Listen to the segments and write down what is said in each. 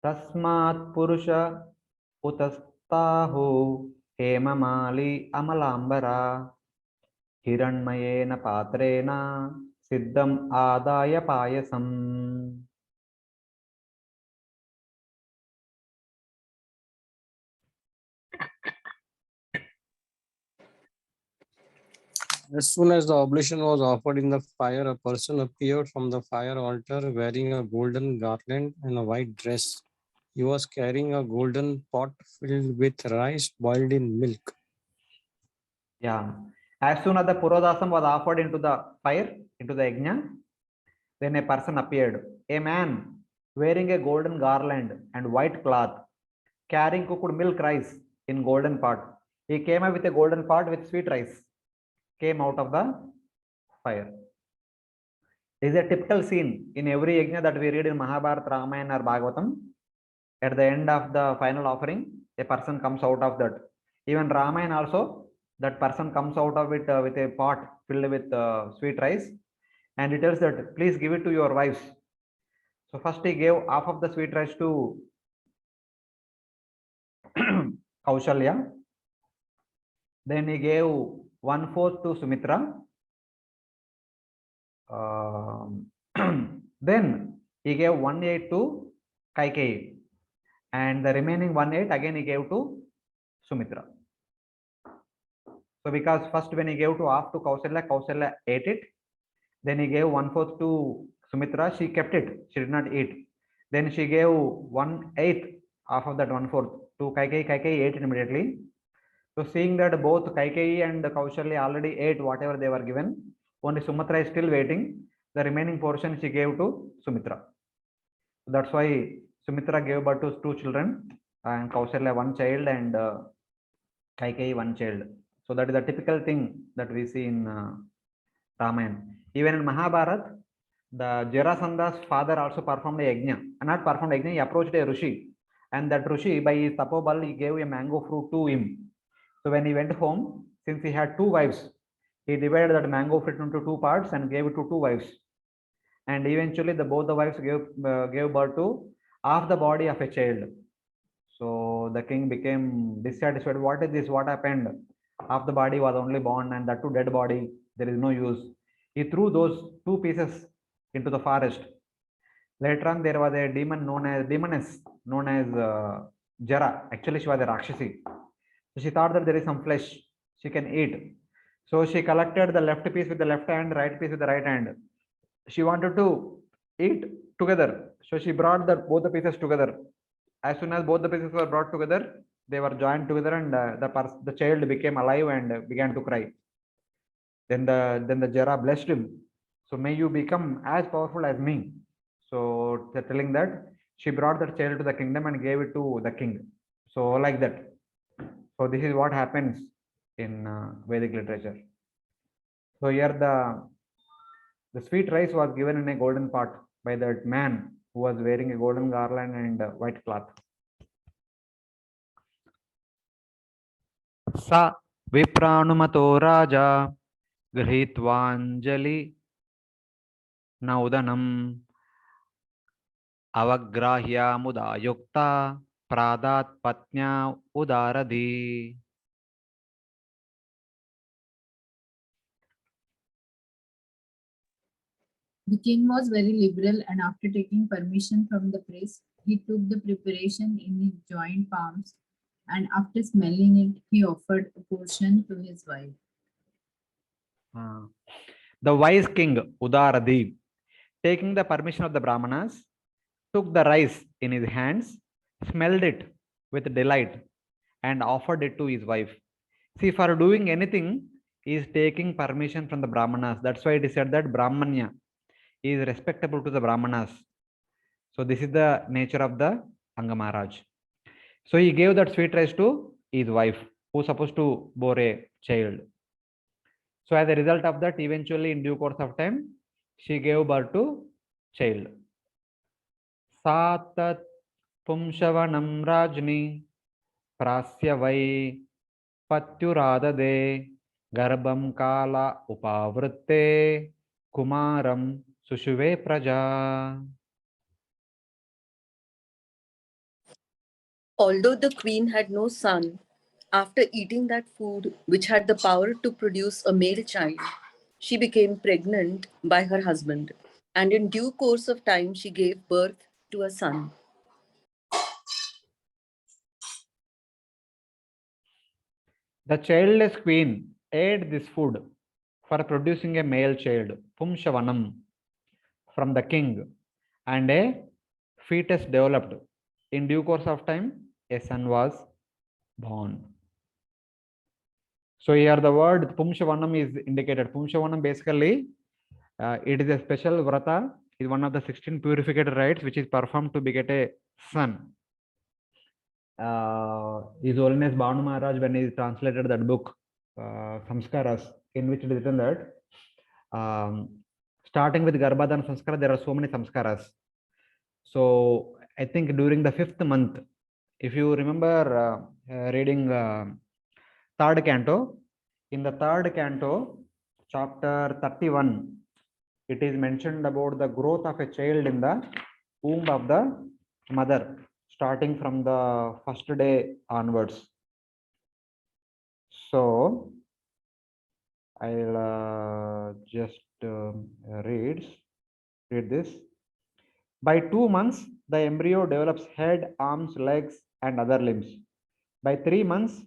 तस्मात् पुरुष उतस्ताहो हेममाली अमलांबरा हिरण्मयेन पात्रेण सिद्धम आदाय payasam. As soon as the oblation was offered in the fire, a person appeared from the fire altar wearing a golden garland and a white dress. He was carrying a golden pot filled with rice boiled in milk. Yeah. As soon as the Purodasam was offered into the fire, into the yajna, then a person appeared. A man wearing a golden garland and white cloth, carrying cooked milk rice in golden pot. He came up with a golden pot with sweet rice, came out of the fire. This is a typical scene in every yajna that we read in Mahabharata, Ramayana or Bhagavatam. At the end of the final offering, a person comes out of that. Even Ramayana also, that person comes out of it with a pot filled with sweet rice, and he tells that please give it to your wives. So first he gave half of the sweet rice to Kaushalya. Then he gave 1/4 to Sumitra. Then he gave 1/8 to Kaikeyi, and the remaining 1/8 again he gave to Sumitra. So because first when he gave to half to Kausalya, Kausalya ate it. Then he gave 1/4 to Sumitra. She kept it. She did not eat. Then she gave 1/8 half of that 1/4 to Kaikeyi. Kaikeyi ate it immediately. So seeing that both Kaikeyi and Kausalya already ate whatever they were given, only Sumitra is still waiting. The remaining portion she gave to Sumitra. So that's why Sumitra gave birth to 2 children, and Kausalya 1 child, and Kaikeyi 1 child. So that is the typical thing that we see in Ramayana. Even in Mahabharata, the Jarasanda's father also performed a yajna. And not performed a yajna, he approached a Rishi. And that Rishi, by his tapobal, he gave a mango fruit to him. So when he went home, since he had 2 wives, he divided that mango fruit into 2 parts and gave it to 2 wives. And eventually, both the wives gave birth to half the body of a child. So the king became dissatisfied. What is this? What happened? Half the body was only born, and that 2 dead body. There is no use. He threw those 2 pieces into the forest. Later on, there was a demoness known as Jara. Actually, she was a Rakshasi. So she thought that there is some flesh she can eat. So she collected the left piece with the left hand, right piece with the right hand. She wanted to eat together. So she brought both the pieces together. As soon as both the pieces were brought together, they were joined together, and the child became alive and began to cry. Then the Jara blessed him. So may you become as powerful as me. So telling that, she brought that child to the kingdom and gave it to the king. So like that. So this is what happens in Vedic literature. So here the sweet rice was given in a golden pot by that man who was wearing a golden garland and white cloth. Sa vipranumato raja gृहीत्वाञ्जलि naudanam avagrahya muda yukta pradat patnya udaradi. The king was very liberal, and after taking permission from the priest, he took the preparation in his joint palms, and after smelling it, he offered a portion to his wife. The wise king Udaradi, taking the permission of the Brahmanas, took the rice in his hands, smelled it with delight, and offered it to his wife. See, for doing anything, he is taking permission from the Brahmanas. That's why it is said that Brahmanya is respectable to the Brahmanas. So this is the nature of the Anga Maharaj. So he gave that sweet rice to his wife, who is supposed to bore a child. So as a result of that, eventually in due course of time, she gave birth to child. Satat Pumshavanam Rajni Prasya Vai Patyuradade Garbam Kala Upavritte Kumaram Sushuve Praja. Although the queen had no son, after eating that food which had the power to produce a male child, she became pregnant by her husband, and in due course of time she gave birth to a son. The childless queen ate this food for producing a male child, Pumshavanam, from the king, and a fetus developed. In due course of time, a son was born. So here the word Pumshavanam is indicated. Pumshavanam basically, it is a special vrata, is one of the 16 purificated rites which is performed to beget a son. His Holiness Bhanu Maharaj, when he translated that book, Samskaras, in which it is written that starting with Garbhadan Samskara, there are so many Samskaras. So I think during the 5th month, if you remember reading 3rd canto, in the 3rd canto, chapter 31, it is mentioned about the growth of a child in the womb of the mother, starting from the first day onwards. So I'll just read this. By 2 months, the embryo develops head, arms, legs, and other limbs. By 3 months,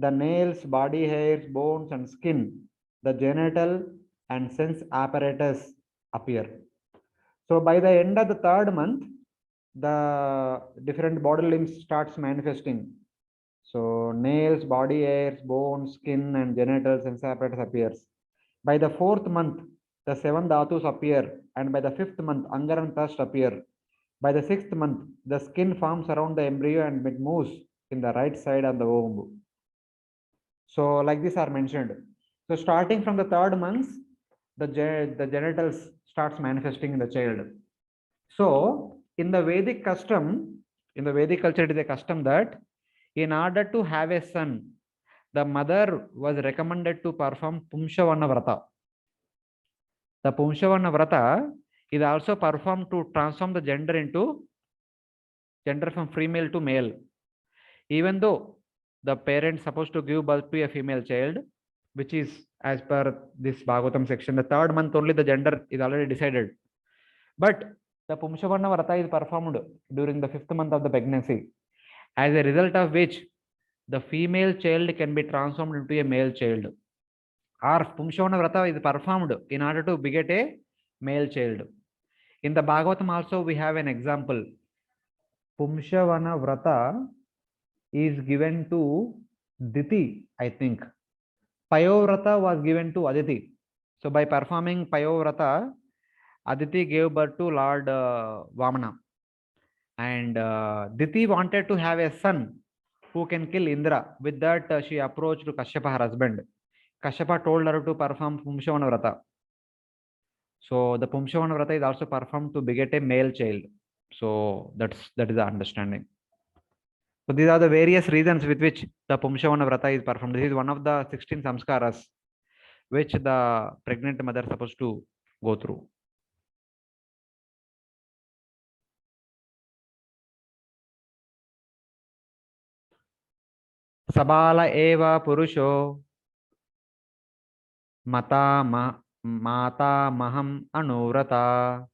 the nails, body hairs, bones, and skin, the genital and sense apparatus appear. So by the end of the 3rd month, the different body limbs starts manifesting. So nails, body hairs, bones, skin, and genitals, sense apparatus appears. By the 4th month, the 7 dhatus appear, and by the 5th month, anger and thirst appear. By the 6th month, the skin forms around the embryo and it moves in the right side of the womb. So like this are mentioned. So starting from the 3rd month, the genitals starts manifesting in the child. So in the Vedic custom, in the Vedic culture, it is a custom that in order to have a son, the mother was recommended to perform Pumshavana Vrata. The Pumshavana Vrata is also performed to transform the gender from female to male. Even though the parent supposed to give birth to a female child, which is as per this Bhagavatam section, the 3rd month only the gender is already decided. But the Pumshavana Vrata is performed during the 5th month of the pregnancy, as a result of which the female child can be transformed into a male child. Or Pumshavana Vrata is performed in order to beget a male child. In the Bhagavatam also we have an example. Pumshavana Vrata is given to Diti, I think. Payovrata was given to Aditi. So by performing Payovrata, Aditi gave birth to Lord Vamana. And Diti wanted to have a son who can kill Indra. With that, she approached to Kashyapa, her husband. Kashyapa told her to perform Pumshavana Vrata. So the Pumshavana Vrata is also performed to beget a male child. So that is the understanding. So these are the various reasons with which the Pumshavana Vrata is performed. This is one of the 16 samskaras which the pregnant mother is supposed to go through. Sabala eva purusho mata maham anuvrata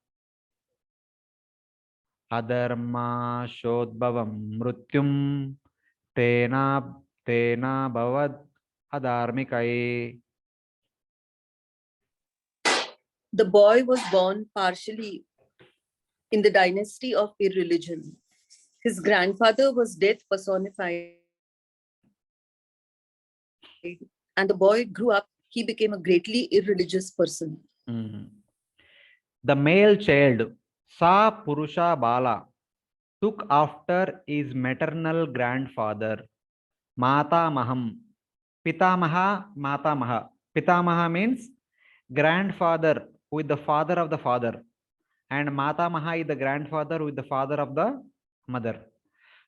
adharma shodbhavam mrutyum tena bhavad adharmikai. The boy was born partially in the dynasty of irreligion. His grandfather was death personified, and the boy grew up, he became a greatly irreligious person. The male child, Sa Purusha Bala, took after his maternal grandfather, Mata Maham. Pitamaha, Mata Maha. Pitamaha means grandfather who is the father of the father, and Mata Maha is the grandfather who is the father of the mother.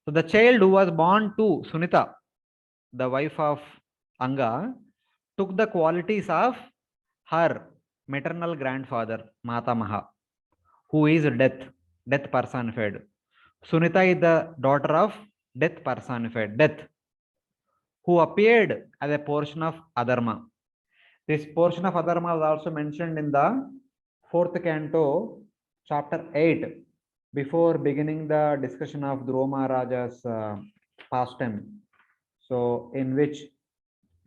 So the child who was born to Sunita, the wife of Anga, took the qualities of her maternal grandfather, Mata Maha, who is death personified. Sunita is the daughter of Death personified, death, who appeared as a portion of Adharma. This portion of Adharma was also mentioned in the 4th canto, chapter 8, before beginning the discussion of Dhruva Maharaja's pastime. So, in which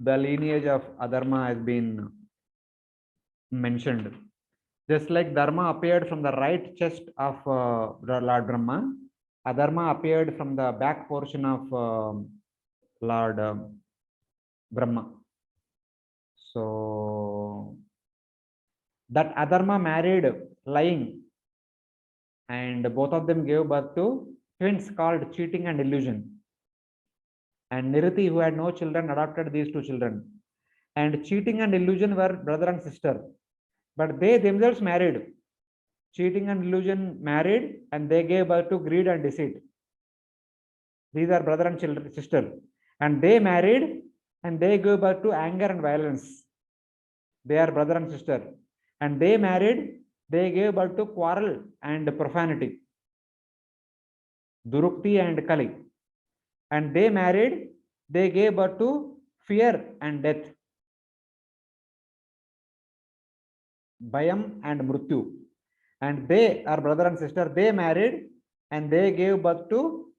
the lineage of Adharma has been mentioned. Just like Dharma appeared from the right chest of Lord Brahma, Adharma appeared from the back portion of Lord Brahma. So that Adharma married lying, and both of them gave birth to twins called cheating and illusion. And Niriti, who had no children, adopted these two children. And cheating and illusion were brother and sister, but they themselves married. Cheating and illusion married, and they gave birth to greed and deceit. These are brother and children, sister, and they married and they gave birth to anger and violence. They are brother and sister, and they married, they gave birth to quarrel and profanity, Durukti and Kali. And they married, they gave birth to fear and death, Bhayam and Mrityu. And they are brother and sister, they married and they gave birth to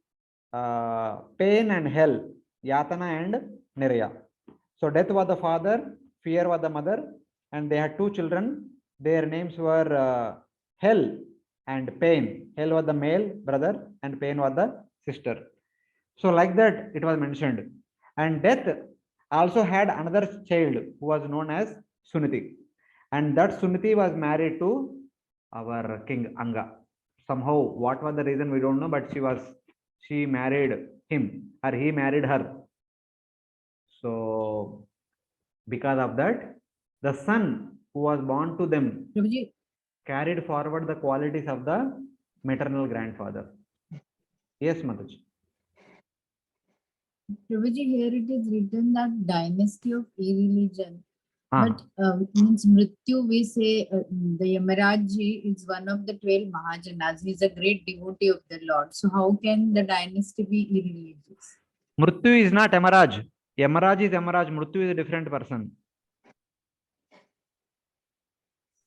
pain and hell, Yatana and Niraya. So death was the father, fear was the mother, and they had two children. Their names were hell and pain. Hell was the male brother and pain was the sister. So like that it was mentioned. And death also had another child who was known as Suniti. And that Suniti was married to our king Anga. Somehow, what was the reason we don't know, but she married him or he married her. So because of that, the son who was born to them Prabhuji, carried forward the qualities of the maternal grandfather. Yes, Mataji. Prabhuji, here it is written that dynasty of irreligion. But means Mrityu, we say the Yamaraji is one of the 12 Mahajanas. He is a great devotee of the Lord. So how can the dynasty be irreligious? Mrityu is not Yamaraj. Yamaraj is Yamaraj. Mrityu is a different person.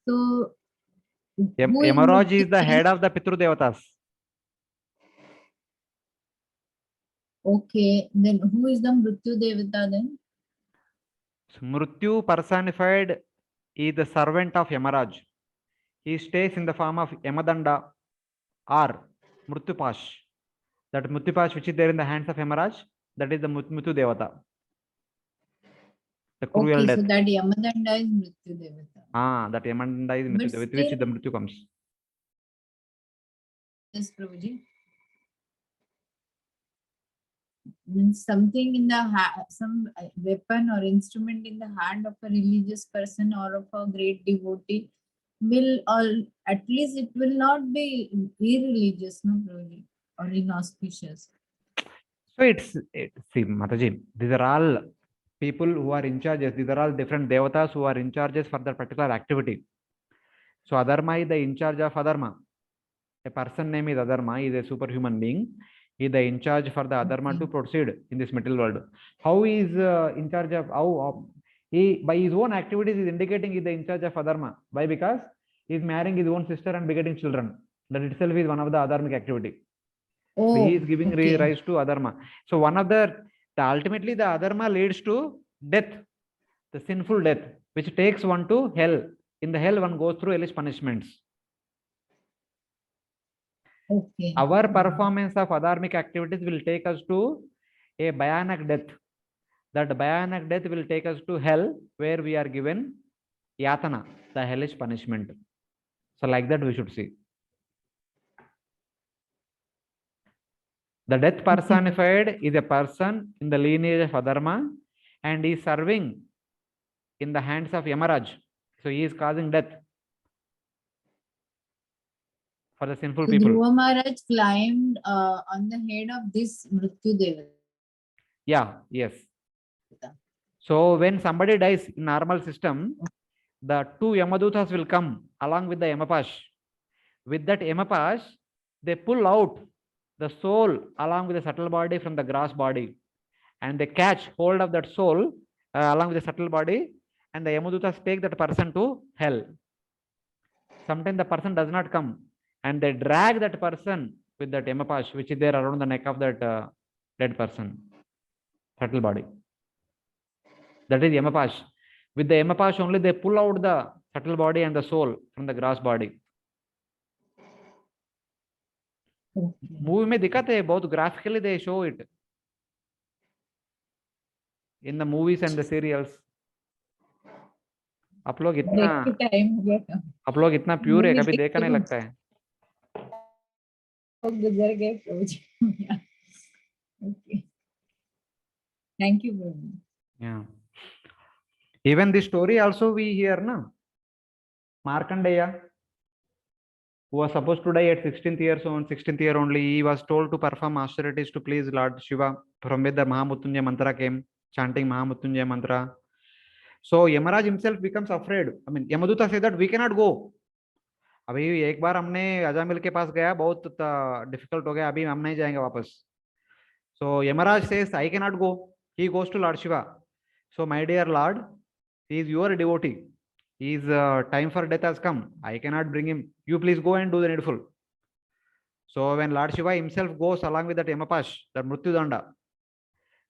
So Yamaraj is the head of the Pitru Devatas. Okay, then who is the Mrityu Devata then? Mrityu personified is the servant of Yamaraj. He stays in the form of Yamadanda or Mrityupash. That Mrityupash which is there in the hands of Yamaraj, that is the Mrityu Devata. The cruel death. So that Yamadanda is Mrityu Devata. That Yamadanda is Mrityu, with which the Mrityu comes. Yes, Prabhuji. Means something in the some weapon or instrument in the hand of a religious person or of a great devotee will at least it will not be irreligious, no, Prabhuji, or inauspicious. So see, Mataji, these are all people who are in charges. These are all different devatas who are in charges for that particular activity. So Adharma is the in charge of Adharma. A person name is Adharma, he is a superhuman being. He is the in charge for the Adharma to proceed in this material world. How he is in charge of, how he by his own activities is indicating he is the in charge of Adharma. Why? Because he is marrying his own sister and begetting children. That itself is one of the Adharmic activity. So he is giving rise to Adharma. So one of ultimately the Adharma leads to death, the sinful death, which takes one to hell. In the hell, one goes through hellish punishments. Our performance of adharmic activities will take us to a Bhayanak death. That Bhayanak death will take us to hell, where we are given Yatana, the hellish punishment. So like that we should see. The death personified is a person in the lineage of Adharma and is serving in the hands of Yamaraj. So he is causing death for the sinful people. Dhruva Maharaj climbed on the head of this Mrityu Devata. Yeah, yes. So when somebody dies in normal system, the two Yamadutas will come along with the Yamapash. With that Yamapash, they pull out the soul along with the subtle body from the gross body, and they catch hold of that soul along with the subtle body, and the Yamadutas take that person to hell. Sometimes the person does not come, and they drag that person with that Yamapash, which is there around the neck of that dead person, subtle body. That is Yamapash. With the Yamapash only, they pull out the subtle body and the soul from the gross body. Movie में दिखाते हैं, बहुत graphically they show it in the movies and the serials. आप लोग इतना pure है, कभी देखा नहीं लगता है. Okay. Thank you very much. Yeah. Even this story also we hear, na? Markandeya, who was supposed to die at 16th year only, he was told to perform austerities to please Lord Shiva, from where the Mahamrutyunjaya mantra came, chanting Mahamrutyunjaya mantra. So Yamaraj himself becomes afraid. I mean, Yamaduta said that we cannot go. अभी एक बार हमने अजामिल के पास गया, बहुत difficult हो गया, अभी हम नहीं जाएंगे वापस. So Yamaraj says, I cannot go. He goes to Lord Shiva. So my dear Lord, he is your devotee. His time for death has come. I cannot bring him. You please go and do the needful. So when Lord Shiva himself goes along with that Yamapash, that Mrutyudanda,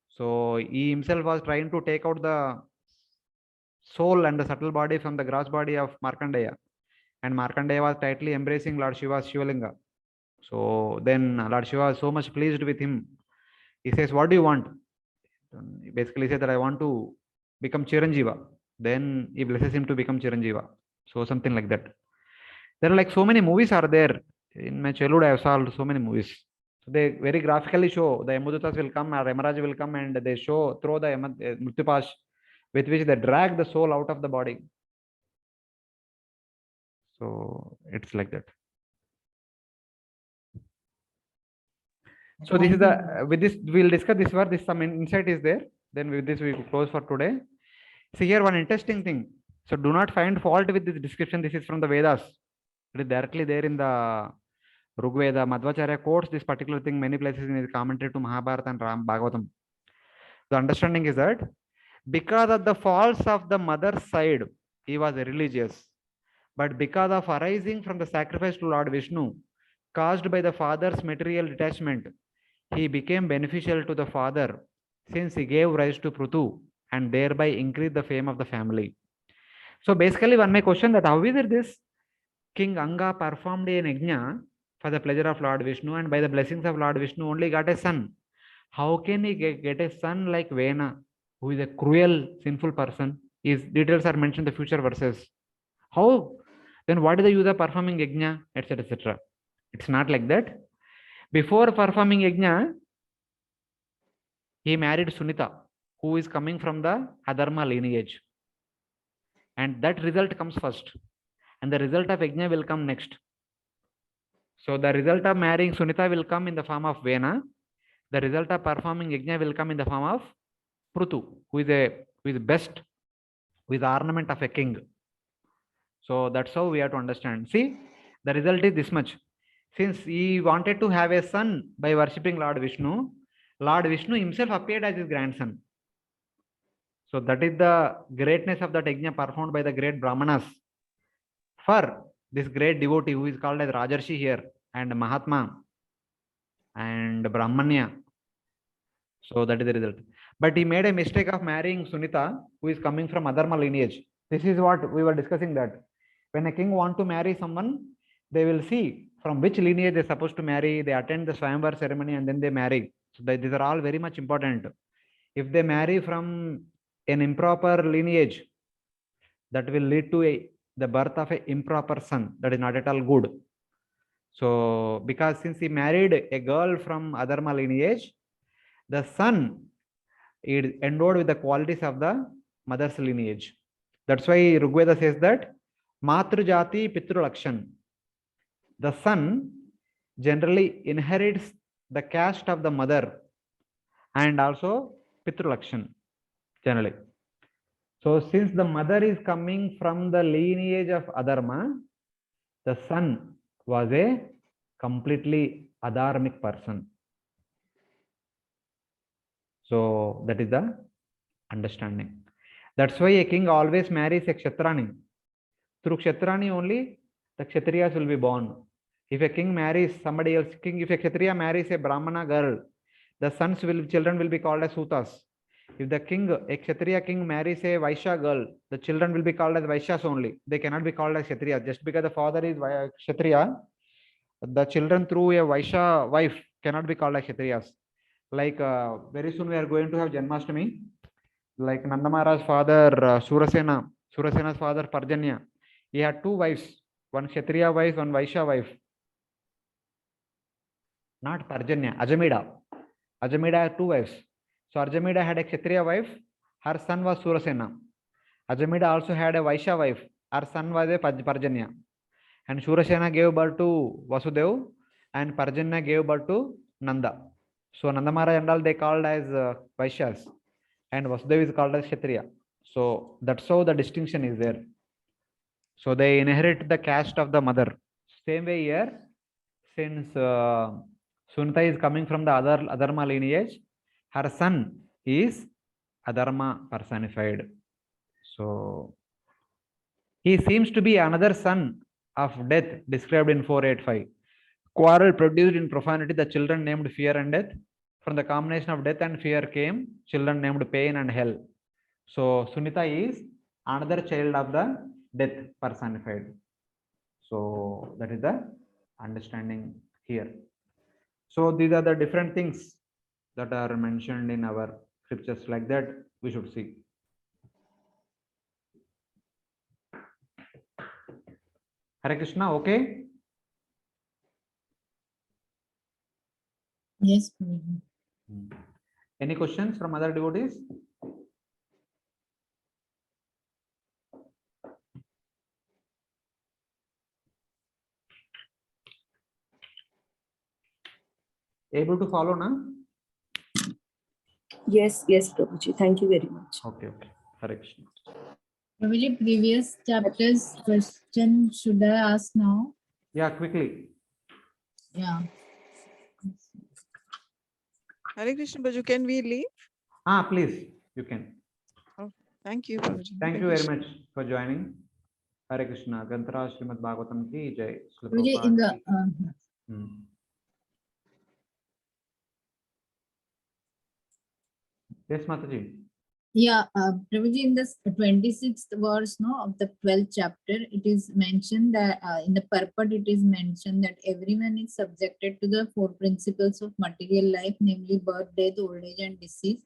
so he himself was trying to take out the soul and the subtle body from the gross body of Markandeya. And Markandeya was tightly embracing Lord Shiva's Shivalinga. So then Lord Shiva was so much pleased with him. He says, what do you want? Basically he said that I want to become Chiranjeeva. Then he blesses him to become Chiranjeeva. So something like that. There are like so many movies are there. In my childhood I have saw so many movies. So they very graphically show the Yamadutas will come, or Yamaraj will come, and they throw the Mrityupash with which they drag the soul out of the body. So it's like that. So this is the, with this we'll discuss this word, this some insight is there. Then with this we close for today. See here one interesting thing. So do not find fault with this description. This is from the Vedas. It is directly there in the Rigveda. Madhvacharya quotes this particular thing many places in his commentary to Mahabharata and Bhagavatam. The understanding is that because of the faults of the mother's side, he was religious. But because of arising from the sacrifice to Lord Vishnu, caused by the father's material detachment, he became beneficial to the father, since he gave rise to Prutu and thereby increased the fame of the family. So basically one may question that how is it this King Anga performed an yajna for the pleasure of Lord Vishnu, and by the blessings of Lord Vishnu only got a son. How can he get a son like Vena, who is a cruel, sinful person? His details are mentioned in the future verses. How? Then what is the use of performing yajna, etc., etc.? It's not like that. Before performing yajna, he married Sunita, who is coming from the Adharma lineage. And that result comes first. And the result of yajna will come next. So the result of marrying Sunita will come in the form of Vena. The result of performing yajna will come in the form of Prutu, who is best, who is the ornament of a king. So that's how we have to understand. See, the result is this much. Since he wanted to have a son by worshipping Lord Vishnu himself appeared as his grandson. So that is the greatness of that yajna performed by the great Brahmanas for this great devotee who is called as Rajarshi here, and Mahatma and Brahmanya. So that is the result. But he made a mistake of marrying Sunita, who is coming from Adharma lineage. This is what we were discussing, that when a king wants to marry someone, they will see from which lineage they're supposed to marry. They attend the Swayamvar ceremony and then they marry. So these are all very much important. If they marry from an improper lineage, that will lead to the birth of an improper son. That is not at all good. So because since he married a girl from Adharma lineage, the son is endowed with the qualities of the mother's lineage. That's why Rigveda says that Matru Jati Pitru Lakshan. The son generally inherits the caste of the mother and also Pitru Lakshan generally. So since the mother is coming from the lineage of Adharma, the son was a completely adharmic person. So that is the understanding. That's why a king always marries a kshatrani. Through kshatrani only the kshatriyas will be born. If a king marries somebody else, if a kshatriya marries a brahmana girl, the children will be called as sutas. If a kshatriya king marries a vaishya girl, the children will be called as vaishyas only. They cannot be called as kshatriya. Just because the father is kshatriya, the children through a vaishya wife cannot be called as kshatriyas. Like very soon we are going to have Janmashtami. Like Nanda Maharaj's father Surasena's father Parjanya. He had two wives, one Kshatriya wife, one Vaishya wife. Not Parjanya, Ajamida. Ajamida had two wives. So Ajamida had a Kshatriya wife. Her son was Surasena. Ajamida also had a Vaishya wife. Her son was a Parjanya. And Surasena gave birth to Vasudev, and Parjanya gave birth to Nanda. So Nanda Maharaj and all they called as Vaishyas, and Vasudev is called as Kshatriya. So that's how the distinction is there. So they inherit the caste of the mother. Same way here, since Sunita is coming from the Adharma lineage, her son is Adharma personified. So he seems to be another son of death described in 485. Quarrel produced in profanity the children named fear and death. From the combination of death and fear came children named pain and hell. So Sunita is another child of the death personified. So that is the understanding here. So these are the different things that are mentioned in our scriptures, like that we should see. Hare Krishna, okay? Yes, Prabhuji. Any questions from other devotees? Able to follow now? Yes, Prabhuji. Thank you very much. Okay. Hare Krishna. Prabhuji, previous chapters question should I ask now? Yeah, quickly. Yeah. Hare Krishna, Baju, can we leave? Please, you can. Thank you, Prabhuji. Thank you very much for joining. Hare Krishna. Gantara Srimad Bhagavatam ki jai. Prabhuji, in the Yes, Mataji. yeah, Prabhuji, in this 26th verse of the 12th chapter, it is mentioned that in the purport it is mentioned that everyone is subjected to the four principles of material life, namely birth, death, old age, and disease,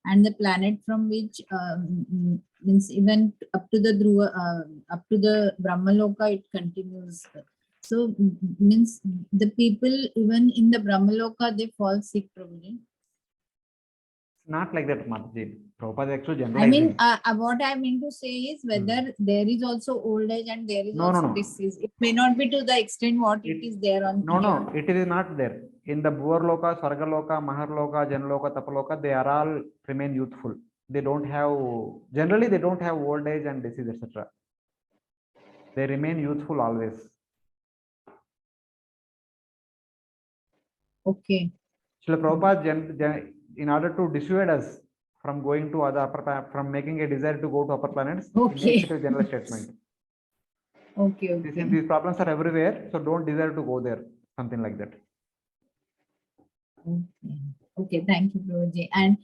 and the planet from which means even up to the up to the Brahmaloka it continues. So means the people even in the Brahmaloka they fall sick, Prabhuji. Not like that, Mataji. Prabhupada actually I generalizing. mean, what I mean to say is whether there is also old age and there is also disease. It may not be to the extent what it is there on. No, it is not there. In the Bhuvarloka, Svargaloka, Maharloka, Janloka, Tapaloka, they are all remain youthful. They don't have, generally they don't have old age and disease, etc. They remain youthful always. Okay. Srila Prabhupada, in order to dissuade us from going to other from making a desire to go to upper planets, he makes it a general statement. Okay. These problems are everywhere, so don't desire to go there. Something like that. Okay, thank you, Prabhuji. And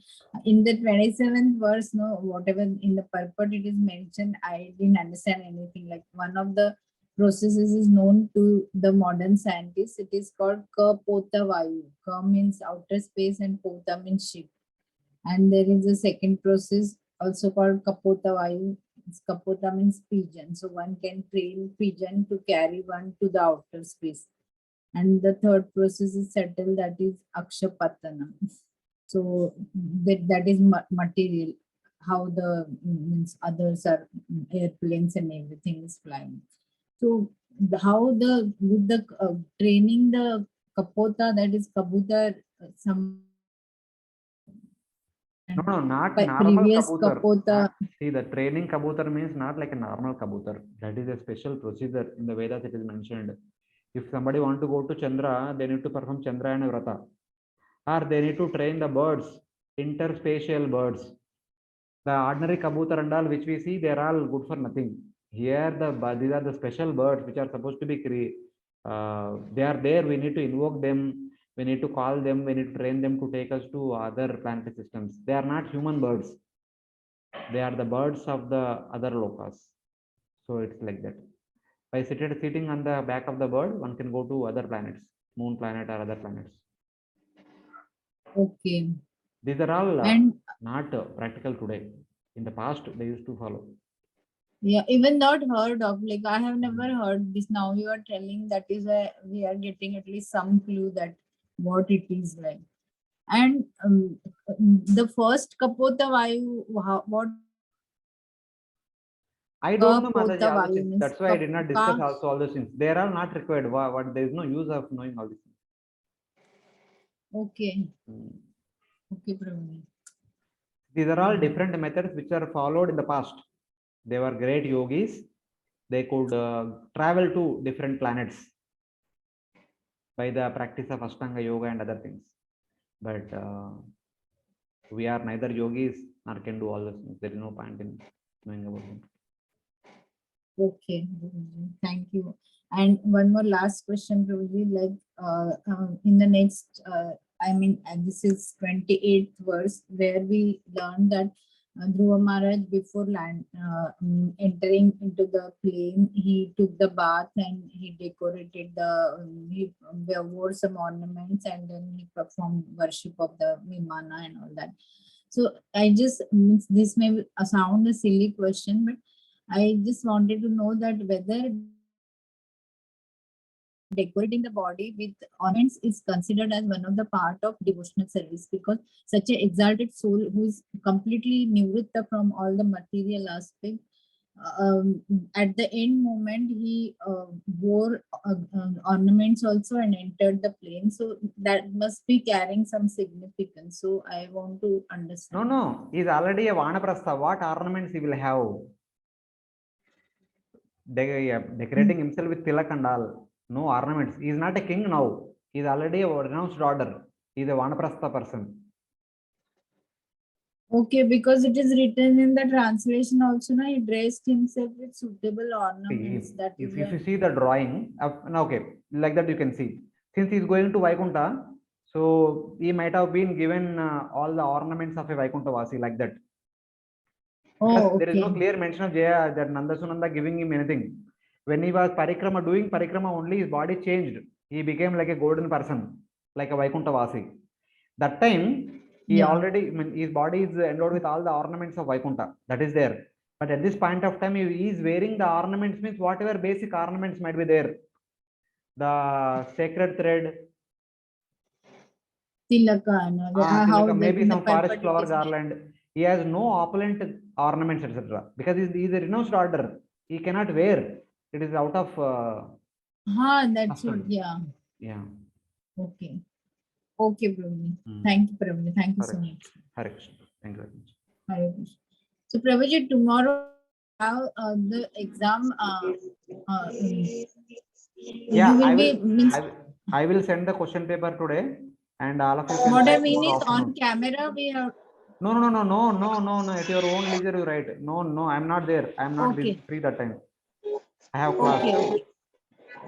in the 27th verse, whatever in the purport it is mentioned, I didn't understand anything. Like one of the processes is known to the modern scientists. It is called Kapota Vayu. Ka means outer space and Pota means ship. And there is a second process also called Kapota Vayu. Kapota means pigeon. So one can train pigeon to carry one to the outer space. And the third process is settled, that is Akshapatana. So that is material, how the means others are airplanes and everything is flying. So how the with the training the kapota, that is kabutar, some No, not normal previous kabutar. kapota. See, the training kabutar means not like a normal kabutar. That is a special procedure in the Vedas. It is mentioned. If somebody want to go to Chandra, they need to perform Chandrayana Vrata. Or they need to train the birds, interspatial birds. The ordinary kabutar and all which we see, they are all good for nothing. Here, these are the special birds which are supposed to be they are there. We need to invoke them. We need to call them. We need to train them to take us to other planetary systems. They are not human birds. They are the birds of the other lokas. So it's like that. By sitting on the back of the bird, one can go to other planets, moon planet or other planets. Okay. These are all And not practical today. In the past, they used to follow. yeah, even not heard of, like I have never heard this. Now you are telling, that is a, we are getting at least some clue that what it is like. And the first Kapota Vayu, what I don't know, Mataji, Kapota all those Vayu things. means? That's why I did not discuss also all those things. They are all not required. What there is no use of knowing all these things. Okay. Hmm. Okay, Praveen. These are all different methods which are followed in the past. They were great yogis. They could travel to different planets by the practice of Ashtanga Yoga and other things. But we are neither yogis nor can do all those things. There is no point in knowing about them. Okay, Guruji, thank you. And one more last question, Guruji, like in the next, I mean, this is 28th verse where we learned that Dhruva Maharaj, before entering into the plane, he took the bath and he decorated he wore some ornaments, and then he performed worship of the Vimana and all that. So I just, this may sound a silly question, but I just wanted to know that whether decorating the body with ornaments is considered as one of the part of devotional service, because such a exalted soul who is completely nivritta from all the material aspect, at the end moment he wore ornaments also and entered the plane. So that must be carrying some significance. So I want to understand. No. He's already a Vanaprastha. What ornaments he will have? Decorating himself with tilak and all. No ornaments. He is not a king now. He is already a renounced order. He is a Vanaprastha person. Okay, because it is written in the translation also, na, he dressed himself with suitable ornaments. If you see the drawing, okay, like that you can see. Since he is going to Vaikunta, so he might have been given all the ornaments of a Vaikunta Vasi like that. Oh, there is no okay. clear mention of Jaya that Nanda Sunanda giving him anything. When he was doing parikrama only, his body changed. He became like a golden person, like a Vaikunta Vasi. That time, he already, his body is endowed with all the ornaments of Vaikunta. That is there. But at this point of time, he is wearing the ornaments, means whatever basic ornaments might be there. The sacred thread, Tilaka, maybe some forest flower garland. He has no opulent ornaments, etc. Because he is a renounced order. He cannot wear. It is out of. That's what. Yeah. Yeah. Okay. Okay, Prabhuji. Thank you, Prabhuji. Thank you so much. Hare Krishna. Thank you very much. Hare Krishna. So, Prabhuji, tomorrow the exam. I will send the question paper today, and all of you can. What I mean is, on camera we have. No. At your own leisure, you write. No. I'm not there. I'm not free that time. I have class.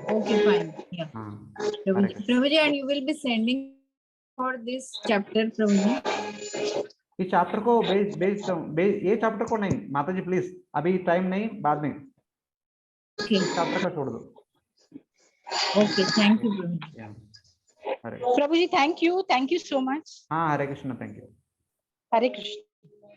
Okay, fine. Yeah. Prabhuji, and you will be sending for this chapter, Prabhuji. इस chapter को ये chapter को नहीं माताजी please अभी time नहीं बाद में चैप्टर का छोड़ दो ओके थैंक यू प्रभु जी थैंक यू सो मच हाँ हरे कृष्ण थैंक यू हरे कृष्ण